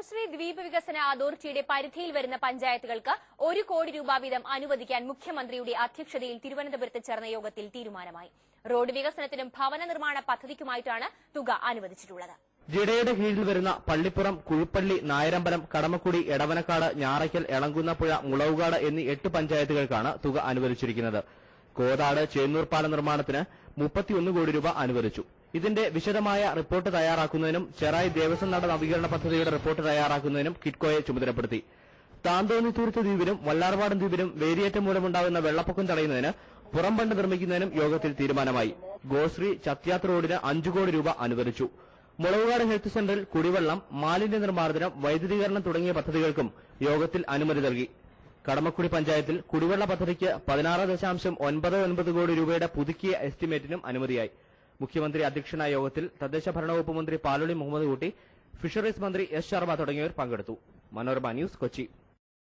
ഗോശ്രീ ദ്വീപ് വികസന അതോറിറ്റിയുടെ പരിധിയിൽ വരുന്ന പഞ്ചായത്തുകൾക്ക് 1 കോടി രൂപ വീതം അനുവദിക്കാൻ മുഖ്യമന്ത്രിയുടെ അധ്യക്ഷതയിൽ തിരുവനന്തപുരത്ത് ചേർന്ന യോഗത്തിൽ തീരുമാനമായി. റോഡ് വികസനത്തിനും ഭവന നിർമ്മാണ പദ്ധതിക്കുമായിട്ടാണ് തുക അനുവദിച്ചിട്ടുള്ളത്. ജിഡയുടെ കീഴിൽ വരുന്ന പള്ളിപ്പുറം, കുഴുപ്പള്ളി, നായരമ്പലം, കടമക്കുടി, എടവനക്കാട്, ഞാറയ്ക്കൽ, എളങ്കുന്നപ്പുഴ, മുളവുകാട് എന്നീ 8 പഞ്ചായത്തുകൾക്കാണ് തുക അനുവദിച്ചിരിക്കുന്നത്. കോതാട്, ചേന്നൂർ പാല നിർമ്മാണത്തിന് 31 കോടി രൂപ അനുവദിച്ചു. ഇതിന്റെ വിശദമായ റിപ്പോർട്ട് തയ്യാറാക്കുന്നതിനും ചെറായി ദേവസ്വം നട നവീകരണ പദ്ധതിയുടെ റിപ്പോർട്ട് തയ്യാറാക്കുന്നതിനും കിറ്റ്കോയെ ചുമതലപ്പെടുത്തി. താന്തോന്നിത്തുരുത്ത് ദ്വീപിനും വല്ലാർപാടം ദ്വീപിനും വേലിയേറ്റം മൂലമുണ്ടാകുന്ന വെള്ളപ്പൊക്കം തടയുന്നതിന് പുറംബണ്ട് നിർമ്മിക്കുന്നതിനും യോഗത്തിൽ തീരുമാനമായി. ഗോശ്രീ ചത്യാത്ത് റോഡിന് 5 കോടി രൂപ അനുവദിച്ചു. മുളവുകാട് ഹെൽത്ത് സെന്ററിൽ കുടിവെള്ളം, മാലിന്യ നിർമ്മാർജ്ജനം, വൈദ്യുതീകരണം തുടങ്ങിയ പദ്ധതികൾക്കും യോഗത്തിൽ അനുമതി നൽകി. കടമക്കുടി പഞ്ചായത്തിൽ കുടിവെള്ള പദ്ധതിക്ക് 16.99 കോടി രൂപയുടെ പുതുക്കിയ എസ്റ്റിമേറ്റിനും അനുമതിയായി. മുഖ്യമന്ത്രി അധ്യക്ഷനായ യോഗത്തിൽ തദ്ദേശ ഭരണവകുപ്പ് മന്ത്രി പാലോളി മുഹമ്മദ് കുട്ടി, ഫിഷറീസ് മന്ത്രി എസ് ശർമ്മ തുടങ്ങിയവർ പങ്കെടുത്തു. മനോരമ ന്യൂസ്, കൊച്ചി.